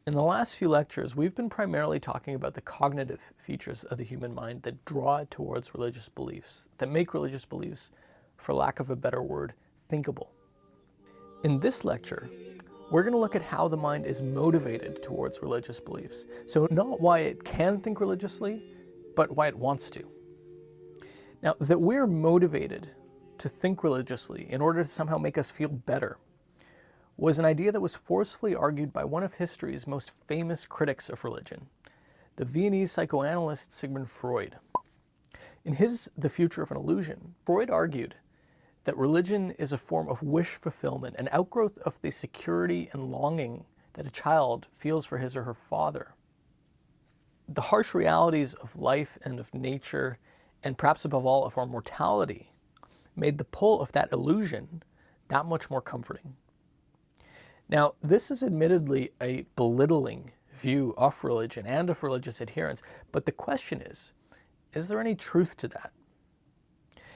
In the last few lectures, we've been primarily talking about the cognitive features of the human mind that draw it towards religious beliefs, that make religious beliefs, for lack of a better word, thinkable. In this lecture, we're going to look at how the mind is motivated towards religious beliefs. So not why it can think religiously, but why it wants to. Now, that we're motivated to think religiously in order to somehow make us feel better was an idea that was forcefully argued by one of history's most famous critics of religion, the Viennese psychoanalyst Sigmund Freud. In his The Future of an Illusion, Freud argued that religion is a form of wish fulfillment, an outgrowth of the security and longing that a child feels for his or her father. The harsh realities of life and of nature, and perhaps above all of our mortality, made the pull of that illusion that much more comforting. Now, this is admittedly a belittling view of religion and of religious adherence, but the question is there any truth to that?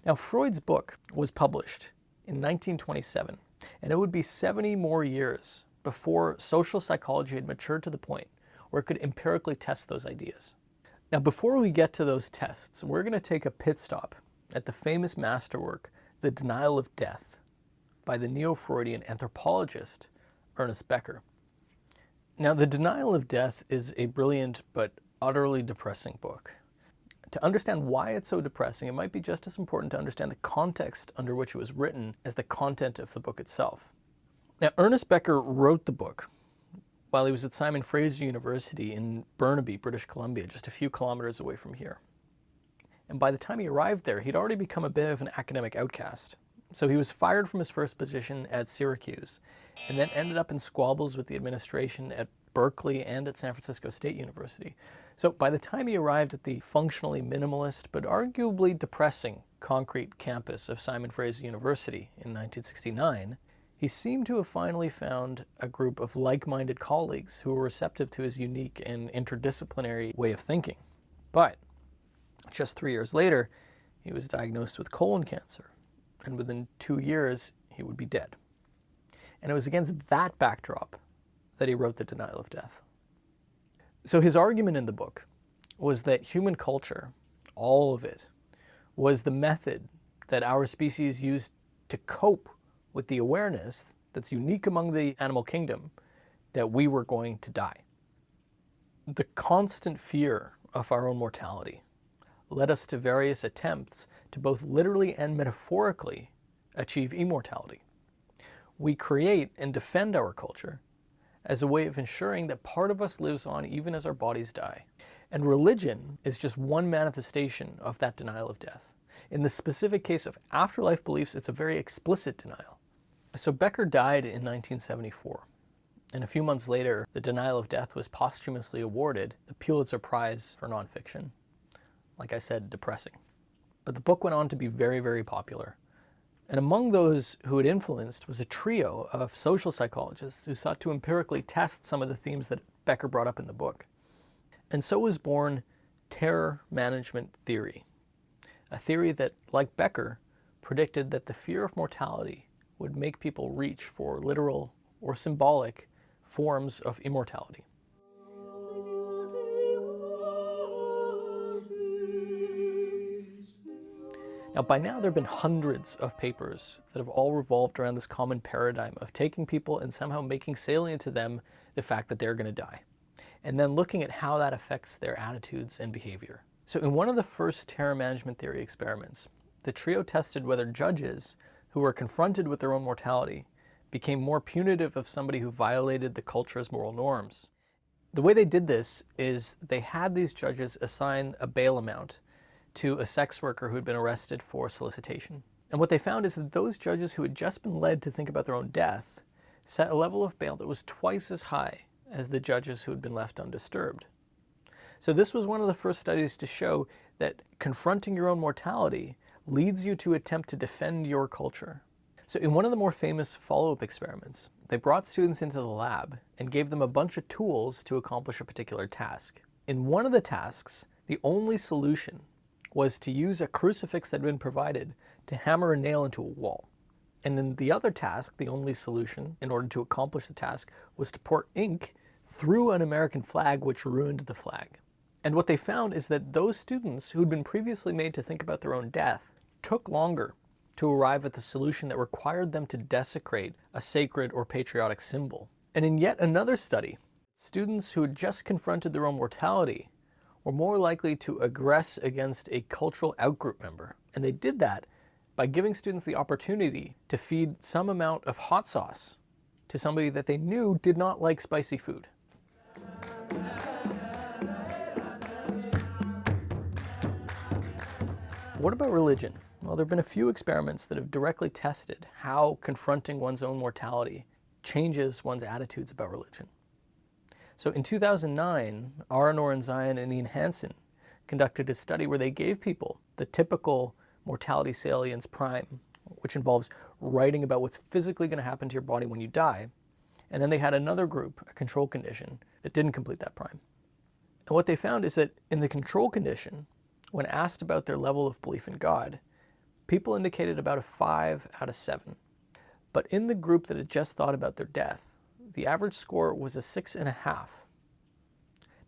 Now, Freud's book was published in 1927, and it would be 70 more years before social psychology had matured to the point where it could empirically test those ideas. Now, before we get to those tests, we're going to take a pit stop at the famous masterwork, The Denial of Death, by the neo-Freudian anthropologist Ernest Becker. Now, The Denial of Death is a brilliant but utterly depressing book. To understand why it's so depressing, it might be just as important to understand the context under which it was written as the content of the book itself. Now, Ernest Becker wrote the book while he was at Simon Fraser University in Burnaby, British Columbia, just a few kilometers away from here. And by the time he arrived there, he'd already become a bit of an academic outcast. So he was fired from his first position at Syracuse, and then ended up in squabbles with the administration at Berkeley and at San Francisco State University. So by the time he arrived at the functionally minimalist, but arguably depressing concrete campus of Simon Fraser University in 1969, he seemed to have finally found a group of like-minded colleagues who were receptive to his unique and interdisciplinary way of thinking. But just 3 years later, he was diagnosed with colon cancer, and within 2 years, he would be dead. And it was against that backdrop that he wrote The Denial of Death. So his argument in the book was that human culture, all of it, was the method that our species used to cope with the awareness that's unique among the animal kingdom that we were going to die. The constant fear of our own mortality led us to various attempts to both literally and metaphorically achieve immortality. We create and defend our culture as a way of ensuring that part of us lives on even as our bodies die. And religion is just one manifestation of that denial of death. In the specific case of afterlife beliefs, it's a very explicit denial. So Becker died in 1974. And a few months later, The Denial of Death was posthumously awarded the Pulitzer Prize for nonfiction. Like I said, depressing. But the book went on to be very, very popular. And among those who it influenced was a trio of social psychologists who sought to empirically test some of the themes that Becker brought up in the book. And so was born terror management theory, a theory that, like Becker, predicted that the fear of mortality would make people reach for literal or symbolic forms of immortality. Now, by now, there have been hundreds of papers that have all revolved around this common paradigm of taking people and somehow making salient to them the fact that they're going to die, and then looking at how that affects their attitudes and behavior. So in one of the first terror management theory experiments, the trio tested whether judges who were confronted with their own mortality became more punitive of somebody who violated the culture's moral norms. The way they did this is they had these judges assign a bail amount to a sex worker who had been arrested for solicitation. And what they found is that those judges who had just been led to think about their own death set a level of bail that was twice as high as the judges who had been left undisturbed. So this was one of the first studies to show that confronting your own mortality leads you to attempt to defend your culture. So in one of the more famous follow-up experiments, they brought students into the lab and gave them a bunch of tools to accomplish a particular task. In one of the tasks, the only solution was to use a crucifix that had been provided to hammer a nail into a wall. And in the other task, the only solution in order to accomplish the task was to pour ink threw an American flag which ruined the flag. And what they found is that those students who'd been previously made to think about their own death took longer to arrive at the solution that required them to desecrate a sacred or patriotic symbol. And in yet another study, students who had just confronted their own mortality were more likely to aggress against a cultural outgroup member. And they did that by giving students the opportunity to feed some amount of hot sauce to somebody that they knew did not like spicy food. What about religion? Well, there have been a few experiments that have directly tested how confronting one's own mortality changes one's attitudes about religion. So in 2009, Ara Norenzayan and Ian Hansen conducted a study where they gave people the typical mortality salience prime, which involves writing about what's physically going to happen to your body when you die. And then they had another group, a control condition, that didn't complete that prime. And what they found is that in the control condition, when asked about their level of belief in God, people indicated about a 5 out of 7. But in the group that had just thought about their death, the average score was a 6.5.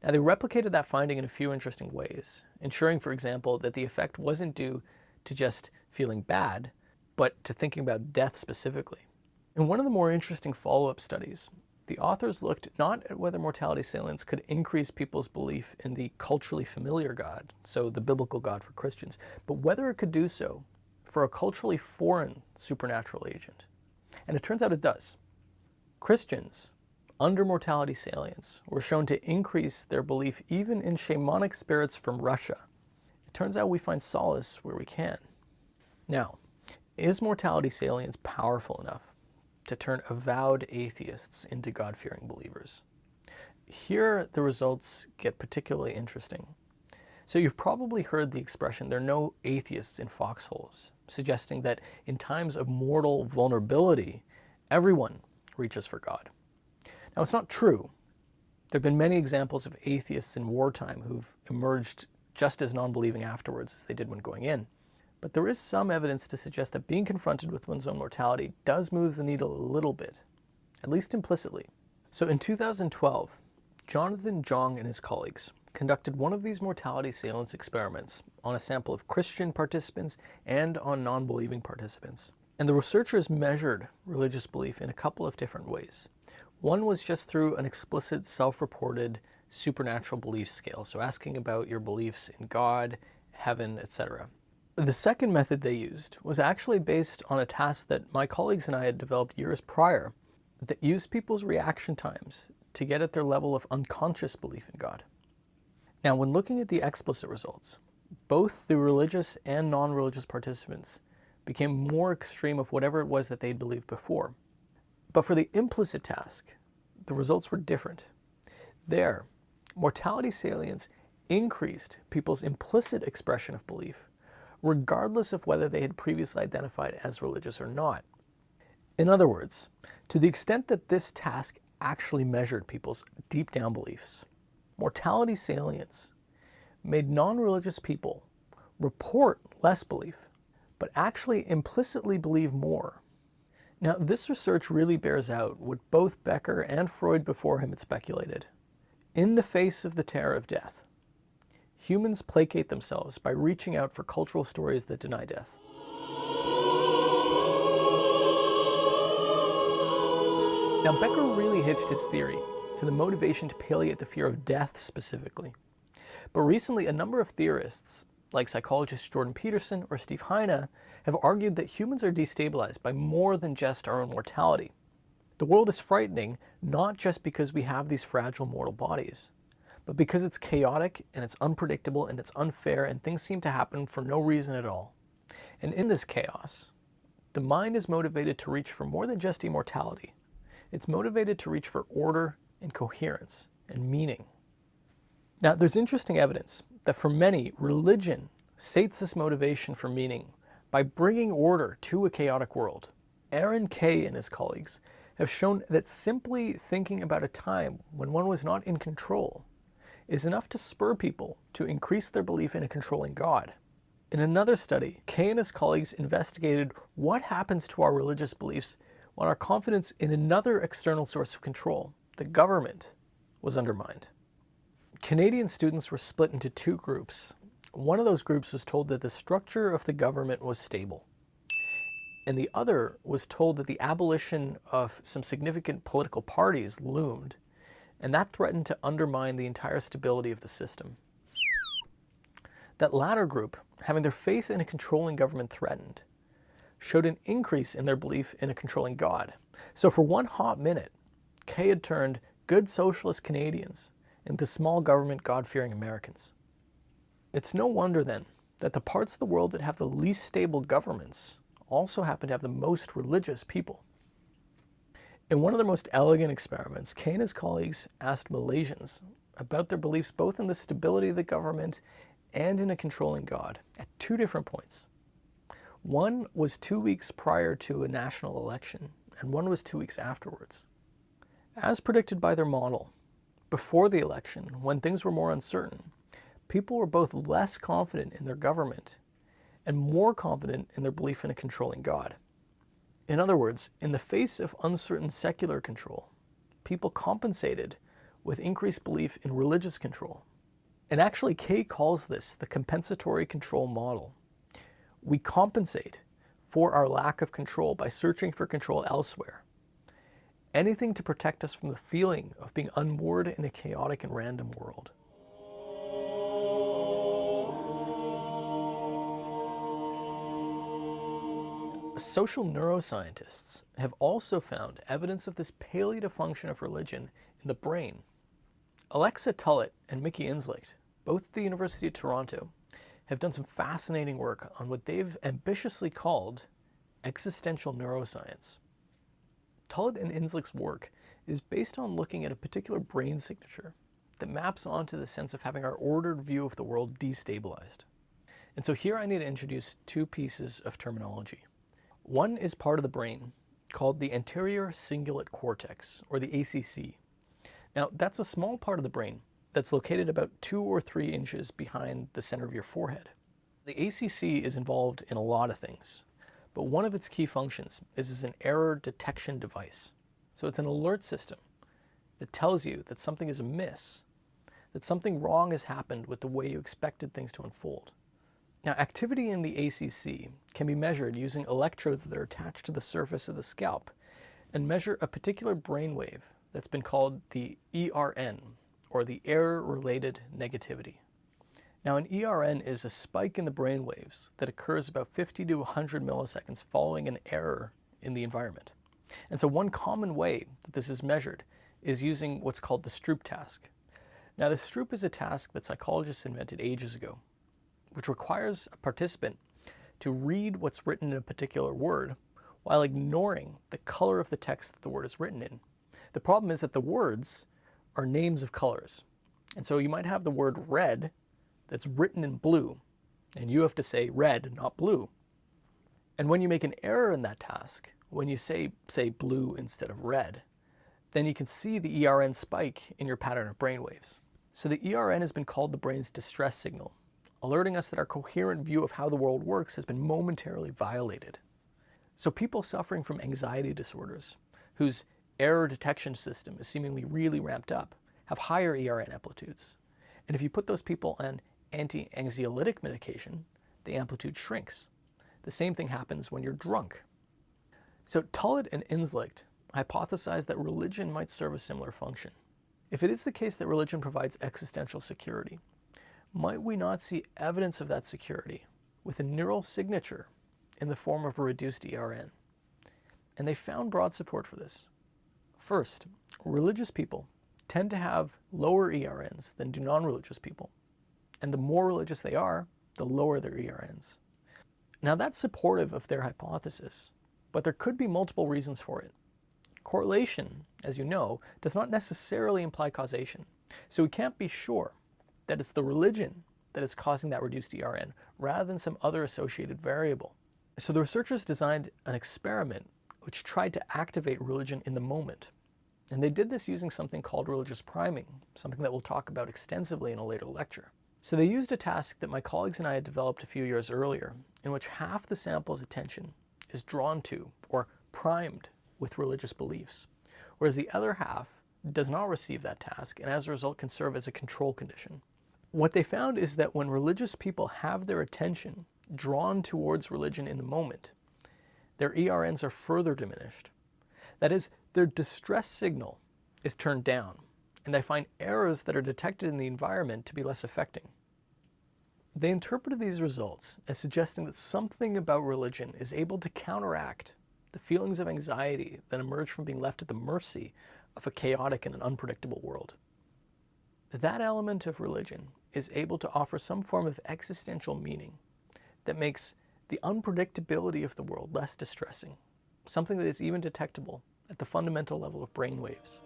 Now, they replicated that finding in a few interesting ways, ensuring, for example, that the effect wasn't due to just feeling bad, but to thinking about death specifically. In one of the more interesting follow-up studies, the authors looked not at whether mortality salience could increase people's belief in the culturally familiar God, so the biblical God for Christians, but whether it could do so for a culturally foreign supernatural agent. And it turns out it does. Christians, under mortality salience, were shown to increase their belief even in shamanic spirits from Russia. It turns out we find solace where we can. Now, is mortality salience powerful enough to turn avowed atheists into God-fearing believers? Here, the results get particularly interesting. So you've probably heard the expression, there are no atheists in foxholes, suggesting that in times of mortal vulnerability, everyone reaches for God. Now, it's not true. There have been many examples of atheists in wartime who've emerged just as non-believing afterwards as they did when going in. But there is some evidence to suggest that being confronted with one's own mortality does move the needle a little bit, at least implicitly. So in 2012, Jonathan Jong and his colleagues conducted one of these mortality salience experiments on a sample of Christian participants and on non-believing participants. And the researchers measured religious belief in a couple of different ways. One was just through an explicit self-reported supernatural belief scale, so asking about your beliefs in God, heaven, etc. The second method they used was actually based on a task that my colleagues and I had developed years prior that used people's reaction times to get at their level of unconscious belief in God. Now, when looking at the explicit results, both the religious and non-religious participants became more extreme of whatever it was that they'd believed before. But for the implicit task, the results were different. There, mortality salience increased people's implicit expression of belief, regardless of whether they had previously identified as religious or not. In other words, to the extent that this task actually measured people's deep down beliefs, mortality salience made non-religious people report less belief, but actually implicitly believe more. Now, this research really bears out what both Becker and Freud before him had speculated. In the face of the terror of death, humans placate themselves by reaching out for cultural stories that deny death. Now, Becker really hitched his theory to the motivation to palliate the fear of death specifically. But recently, a number of theorists, like psychologists Jordan Peterson or Steve Heine, have argued that humans are destabilized by more than just our own mortality. The world is frightening not just because we have these fragile mortal bodies, but because it's chaotic and it's unpredictable and it's unfair and things seem to happen for no reason at all. And in this chaos, the mind is motivated to reach for more than just immortality. It's motivated to reach for order and coherence and meaning. Now, there's interesting evidence that for many, religion sates this motivation for meaning by bringing order to a chaotic world. Aaron Kay and his colleagues have shown that simply thinking about a time when one was not in control is enough to spur people to increase their belief in a controlling God. In another study, Kay and his colleagues investigated what happens to our religious beliefs when our confidence in another external source of control, the government, was undermined. Canadian students were split into two groups. One of those groups was told that the structure of the government was stable, and the other was told that the abolition of some significant political parties loomed, and that threatened to undermine the entire stability of the system. That latter group, having their faith in a controlling government threatened, showed an increase in their belief in a controlling God. So for one hot minute, Kay had turned good socialist Canadians into small government God-fearing Americans. It's no wonder then that the parts of the world that have the least stable governments also happen to have the most religious people. In one of their most elegant experiments, Kay and his colleagues asked Malaysians about their beliefs both in the stability of the government and in a controlling God at two different points. One was 2 weeks prior to a national election, and one was 2 weeks afterwards. As predicted by their model, before the election, when things were more uncertain, people were both less confident in their government and more confident in their belief in a controlling God. In other words, in the face of uncertain secular control, people compensated with increased belief in religious control. And actually, Kay calls this the compensatory control model. We compensate for our lack of control by searching for control elsewhere. Anything to protect us from the feeling of being unmoored in a chaotic and random world. Social neuroscientists have also found evidence of this palliative function of religion in the brain. Alexa Tullett and Mickey Inslicht, both at the University of Toronto, have done some fascinating work on what they've ambitiously called existential neuroscience. Tullett and Inslicht's work is based on looking at a particular brain signature that maps onto the sense of having our ordered view of the world destabilized. And so here I need to introduce two pieces of terminology. One is part of the brain called the anterior cingulate cortex, or the ACC. Now, that's a small part of the brain that's located about 2 or 3 inches behind the center of your forehead. The ACC is involved in a lot of things, but one of its key functions is as an error detection device. So it's an alert system that tells you that something is amiss, that something wrong has happened with the way you expected things to unfold. Now, activity in the ACC can be measured using electrodes that are attached to the surface of the scalp and measure a particular brainwave that's been called the ERN, or the error-related negativity. Now, an ERN is a spike in the brainwaves that occurs about 50 to 100 milliseconds following an error in the environment. And so one common way that this is measured is using what's called the Stroop task. Now, the Stroop is a task that psychologists invented ages ago, which requires a participant to read what's written in a particular word while ignoring the color of the text that the word is written in. The problem is that the words are names of colors. And so you might have the word red that's written in blue, and you have to say red, not blue. And when you make an error in that task, when you say blue instead of red, then you can see the ERN spike in your pattern of brainwaves. So the ERN has been called the brain's distress signal, alerting us that our coherent view of how the world works has been momentarily violated. So people suffering from anxiety disorders, whose error detection system is seemingly really ramped up, have higher ERN amplitudes. And if you put those people on anti-anxiolytic medication, the amplitude shrinks. The same thing happens when you're drunk. So Tullett and Inslicht hypothesized that religion might serve a similar function. If it is the case that religion provides existential security, might we not see evidence of that security with a neural signature in the form of a reduced ERN? And they found broad support for this. First, religious people tend to have lower ERNs than do non-religious people. And the more religious they are, the lower their ERNs. Now that's supportive of their hypothesis, but there could be multiple reasons for it. Correlation, as you know, does not necessarily imply causation. So we can't be sure that it's the religion that is causing that reduced ERN rather than some other associated variable. So the researchers designed an experiment which tried to activate religion in the moment. And they did this using something called religious priming, something that we'll talk about extensively in a later lecture. So they used a task that my colleagues and I had developed a few years earlier, in which half the sample's attention is drawn to or primed with religious beliefs, whereas the other half does not receive that task, and as a result can serve as a control condition. What they found is that when religious people have their attention drawn towards religion in the moment, their ERNs are further diminished. That is, their distress signal is turned down, and they find errors that are detected in the environment to be less affecting. They interpreted these results as suggesting that something about religion is able to counteract the feelings of anxiety that emerge from being left at the mercy of a chaotic and an unpredictable world. That element of religion is able to offer some form of existential meaning that makes the unpredictability of the world less distressing, something that is even detectable at the fundamental level of brain waves.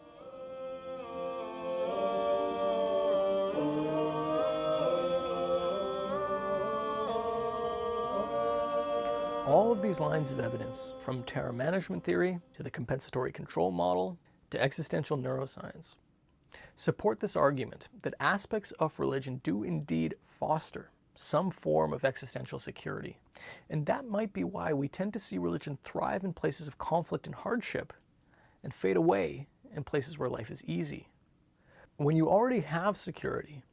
All of these lines of evidence, from terror management theory to the compensatory control model to existential neuroscience, support this argument that aspects of religion do indeed foster some form of existential security. And that might be why we tend to see religion thrive in places of conflict and hardship and fade away in places where life is easy. When you already have security,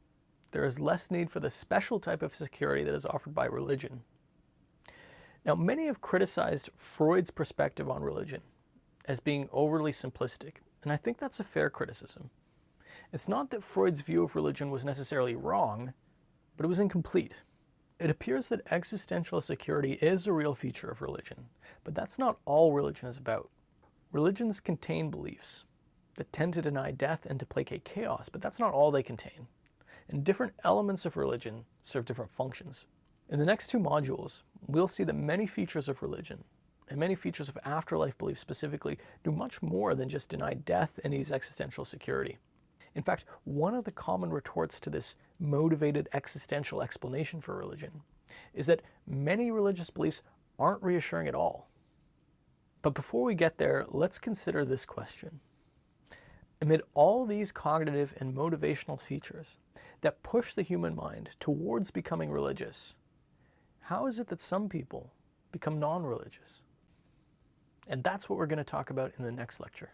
there is less need for the special type of security that is offered by religion. Now, many have criticized Freud's perspective on religion as being overly simplistic, and I think that's a fair criticism. It's not that Freud's view of religion was necessarily wrong, but it was incomplete. It appears that existential security is a real feature of religion, but that's not all religion is about. Religions contain beliefs that tend to deny death and to placate chaos, but that's not all they contain. And different elements of religion serve different functions. In the next two modules, we'll see that many features of religion, and many features of afterlife belief specifically, do much more than just deny death and ease existential security. In fact, one of the common retorts to this motivated existential explanation for religion is that many religious beliefs aren't reassuring at all. But before we get there, let's consider this question. Amid all these cognitive and motivational features that push the human mind towards becoming religious, how is it that some people become non-religious? And that's what we're going to talk about in the next lecture.